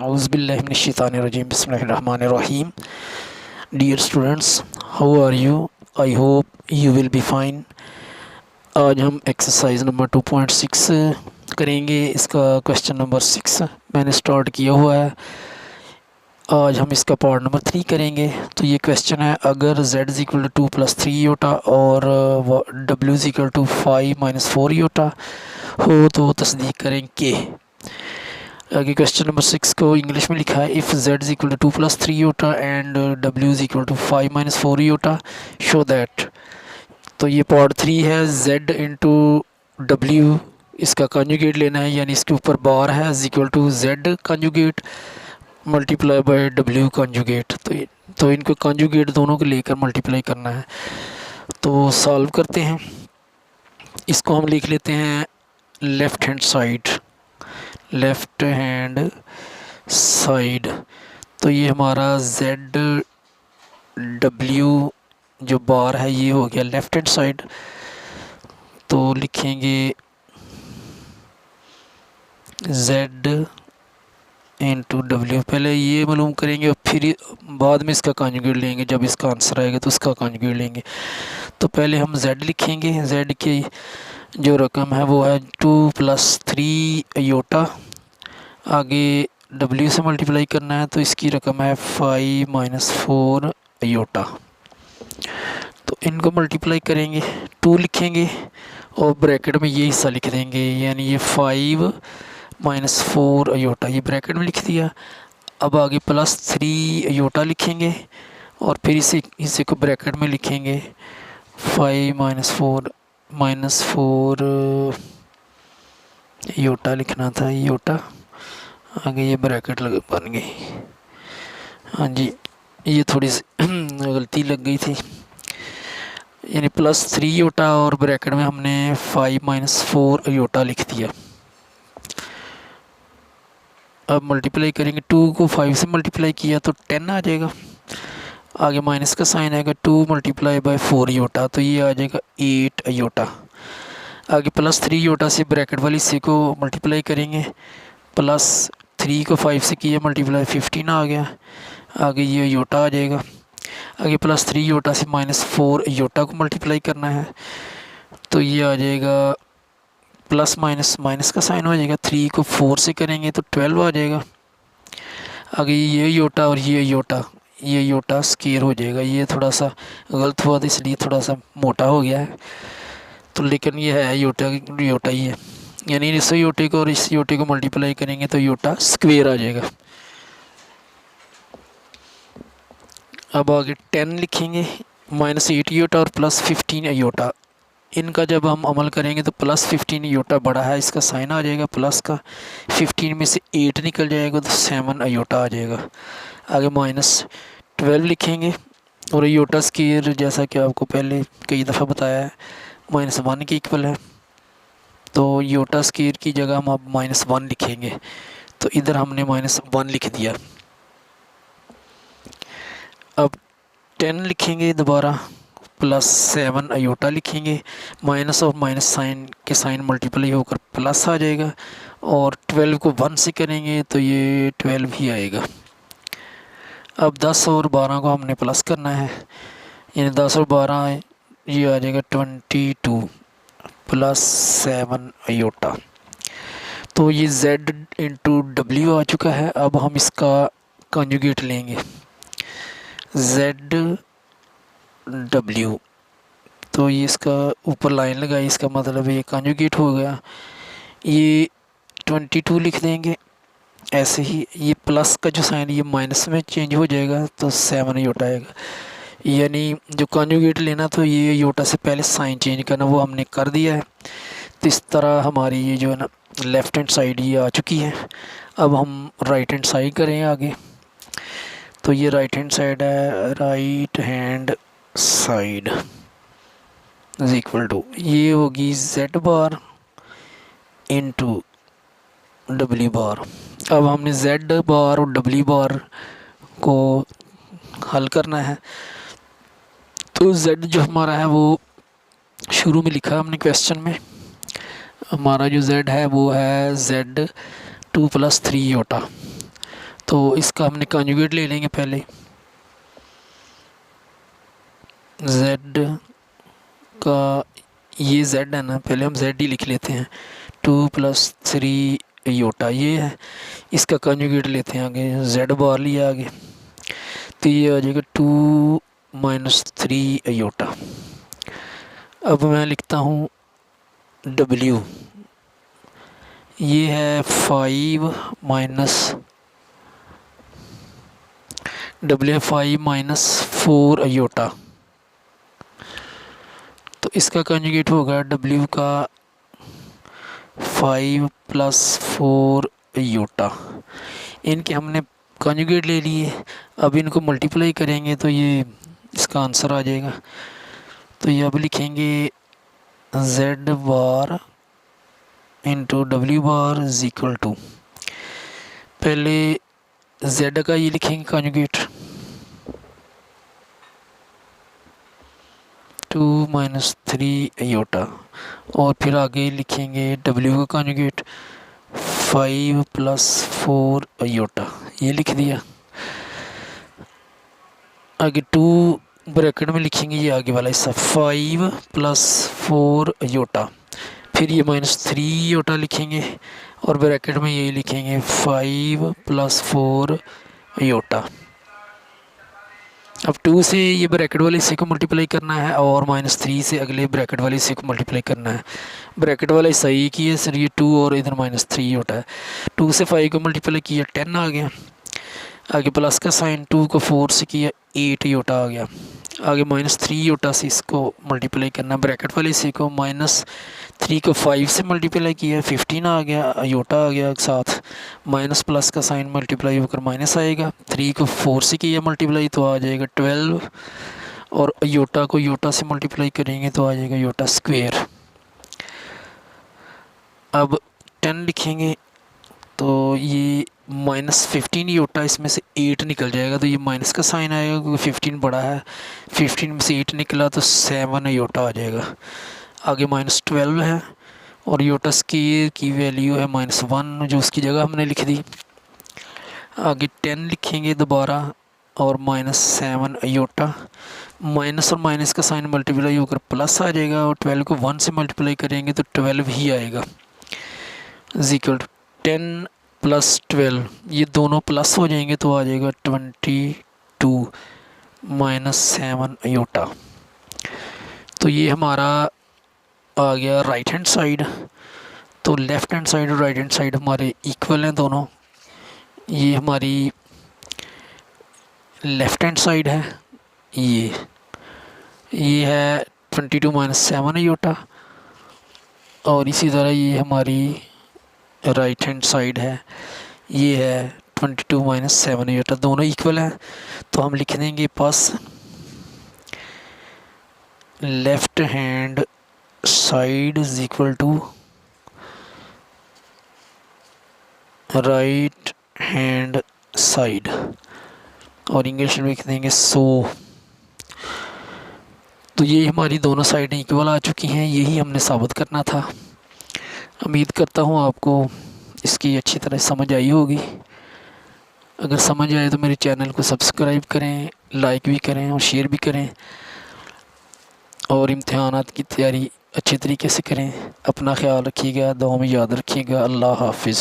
Auzubillahiminash-shaytanir-rajim. Bismillahir-rahmanir-rahim. Dear students, how are you? I hope you will be fine. आज हम exercise number 2.6 करेंगे। इसका question number 6 मैंने start किया हुआ है। आज हम इसका पार्ट नंबर 3 करेंगे। तो ये क्वेश्चन है, अगर z is equal to 2 + 3 iota और w is equal to 5 - 4 iota हो तो तस्दीक करें कि। आगे क्वेश्चन नंबर 6 को इंग्लिश में लिखा है, if z is equal to 2 + 3 iota and w is equal to 5 - 4 iota show that. तो ये पार्ट 3 है। z इंटू डब्ल्यू इसका कंजुगेट लेना है, यानी इसके ऊपर बार है is equal to z conjugate multiply by w conjugate. तो इनको कंजुगेट दोनों को लेकर मल्टीप्लाई करना है। तो सॉल्व करते हैं। इसको हम लिख लेते हैं लेफ़्ट हैंड साइड। तो ये हमारा z w जो बार है ये हो गया लेफ़्ट हैंड साइड। तो लिखेंगे z इंटू डब्ल्यू, पहले ये मालूम करेंगे और फिर बाद में इसका कॉन्जुगेट लेंगे। जब इसका आंसर आएगा तो उसका कॉन्जुगेट लेंगे। तो पहले हम z लिखेंगे। z की जो रकम है वो है 2 + 3 योटा। आगे w से मल्टीप्लाई करना है तो इसकी रकम है 5 - 4 योटा। तो इनको मल्टीप्लाई करेंगे, 2 लिखेंगे और ब्रैकेट में ये हिस्सा लिख देंगे, यानी ये 5 - 4 योटा, ये ब्रैकेट में लिख दिया। अब आगे +3 योटा लिखेंगे और फिर इसे को ब्रैकेट में लिखेंगे 5 - 4 योटा लिखना था, योटा। आगे ये ब्रैकेट बन गई। हाँ जी, ये थोड़ी सी गलती लग गई थी, यानी +3 योटा और ब्रैकेट में हमने 5 - 4 योटा लिख दिया। अब मल्टीप्लाई करेंगे, 2 को 5 से मल्टीप्लाई किया तो 10 आ जाएगा। आगे माइनस का साइन आएगा, 2 × 4 योटा, तो ये आ जाएगा 8 योटा। आगे +3 योटा से ब्रैकेट वाली से को मल्टीप्लाई करेंगे, +3 को 5 से किया मल्टीप्लाई 15 आ गया। आगे ये योटा आ जाएगा। आगे +3 योटा से -4 योटा को मल्टीप्लाई करना है तो ये आ जाएगा प्लस माइनस का साइन हो जाएगा। 3 को 4 से करेंगे तो 12 आ जाएगा। आगे ये योटा और ये योटा स्केयर हो जाएगा। ये थोड़ा सा गलत हुआ था इसलिए थोड़ा सा मोटा हो गया है, तो लेकिन ये है योटा ही है, यानी इस योटे को और इस योटे को मल्टीप्लाई करेंगे तो योटा स्क्वेयर आ जाएगा। अब आगे 10 लिखेंगे, -8 योटा और +15 योटा। इनका जब हम अमल करेंगे तो +15 योटा बड़ा है, इसका साइन आ जाएगा प्लस का। 15 में से 8 निकल जाएगा तो 7 योटा आ जाएगा। आगे -12 लिखेंगे और योटा स्क्वायर जैसा कि आपको पहले कई दफ़ा बताया है -1 के इक्वल है। तो योटा स्क्वायर की जगह हम अब -1 लिखेंगे, तो इधर हमने -1 लिख दिया। अब 10 लिखेंगे दोबारा, +7 योटा लिखेंगे, माइनस और माइनस साइन के साइन मल्टीप्लाई होकर प्लस आ जाएगा। और 12 को 1 से करेंगे तो ये 12 ही आएगा। अब 10 और 12 को हमने प्लस करना है, यानी 10 और 12 ये आ जाएगा 22 +7 योटा। तो ये z इंटू डब्ल्यू आ चुका है। अब हम इसका कंजुगेट लेंगे, z w। तो ये इसका ऊपर लाइन लगाई, इसका मतलब ये कंजुगेट हो गया। ये 22 लिख देंगे ऐसे ही। ये प्लस का जो साइन ये माइनस में चेंज हो जाएगा तो 7 योटा आएगा। यानी जो कंजुगेट लेना तो ये योटा से पहले साइन चेंज करना, वो हमने कर दिया है। तो इस तरह हमारी ये जो है ना लेफ़्ट हैंड साइड ये आ चुकी है। अब हम राइट हैंड साइड करें आगे। तो ये राइट हैंड साइड है, right hand side is equal to ये होगी z bar into w bar. अब हमने z बार और w बार को हल करना है। तो z जो हमारा है वो शुरू में लिखा हमने क्वेश्चन में, हमारा जो z है वो है z 2 + 3 योटा। तो इसका हमने कॉन्जुगेट ले लेंगे पहले। z का ये z है ना, पहले हम z ही लिख लेते हैं। 2 + 3 योटा ये है, इसका कॉन्जुगेट लेते हैं आगे, z बार लिया आगे, तो ये आ जाएगा 2 - 3 योटा। अब मैं लिखता हूँ w, ये है 5 - 4 योटा। तो इसका कॉन्जुगेट होगा w का 5 + 4 योटा। इनके हमने कॉन्जुगेट ले लिए, अब इनको मल्टीप्लाई करेंगे तो ये इसका आंसर आ जाएगा। तो ये अब लिखेंगे z bar into w bar is equal to, पहले z का ये लिखेंगे कॉन्जुगेट 2 - 3 योटा, और फिर आगे लिखेंगे w का कॉन्जुगेट 5 + 4 योटा, ये लिख दिया। आगे 2 ब्रैकेट में लिखेंगे ये आगे वाला हिस्सा 5 + 4 योटा, फिर ये -3 योटा लिखेंगे और ब्रैकेट में यही लिखेंगे 5 + 4 योटा। अब 2 से ये ब्रैकेट वाले हिस्से को मल्टीप्लाई करना है और -3 से अगले ब्रैकेट वाले हिस्से को मल्टीप्लाई करना है। ब्रैकेट वाला हिस्सा एक ही है सर, ये 2 और इधर -3 योटा है। 2 से 5 को मल्टीप्लाई किया 10 आ गया, आगे प्लस का साइन, 2 को 4 से किया 8 योटा आ गया, आगे -3 योटा से इसको मल्टीप्लाई करना, ब्रैकेट वाले हिस्से को, -3 को 5 से मल्टीप्लाई किया 15 आ गया, योटा आ गया साथ, माइनस प्लस का साइन मल्टीप्लाई होकर माइनस आएगा, 3 को 4 से किया मल्टीप्लाई तो आ जाएगा 12, और योटा को योटा से मल्टीप्लाई करेंगे तो आ जाएगा योटा स्क्वेयर। अब 10 लिखेंगे तो ये -15 योटा, इसमें से 8 निकल जाएगा तो ये माइनस का साइन आएगा क्योंकि 15 बड़ा है, 15 में से 8 निकला तो 7 योटा आ जाएगा। आगे -12 है और योटा स्क्वायर की वैल्यू है -1 जो उसकी जगह हमने लिख दी। आगे 10 लिखेंगे दोबारा और -7 योटा, माइनस और माइनस का साइन मल्टीप्लाई होकर प्लस आ जाएगा और 12 को 1 से मल्टीप्लाई करेंगे तो 12 ही आएगा, इज इक्वल टू 10 + 12, ये दोनों प्लस हो जाएंगे तो आ जाएगा 22 -7 योटा। तो ये हमारा आ गया राइट हैंड साइड। तो लेफ़्ट हैंड साइड और राइट हैंड साइड हमारे इक्वल हैं दोनों। ये हमारी लेफ़्ट हैंड साइड है, ये है 22 - 7 योटा, और इसी तरह ये हमारी राइट हैंड साइड है, ये है 22 - 7 योटा, दोनों इक्वल हैं। तो हम लिख देंगे पास left hand side is equal to right hand side, और इंग्लिश में लिख देंगे सो। तो ये हमारी दोनों साइडें इक्वल आ चुकी हैं, यही हमने साबित करना था। उम्मीद करता हूँ आपको इसकी अच्छी तरह समझ आई होगी। अगर समझ आए तो मेरे चैनल को सब्सक्राइब करें, लाइक भी करें और शेयर भी करें, और इम्तिहानात की तैयारी अच्छे तरीके से करें। अपना ख्याल रखिएगा, दुआ में याद रखिएगा। अल्लाह हाफिज़।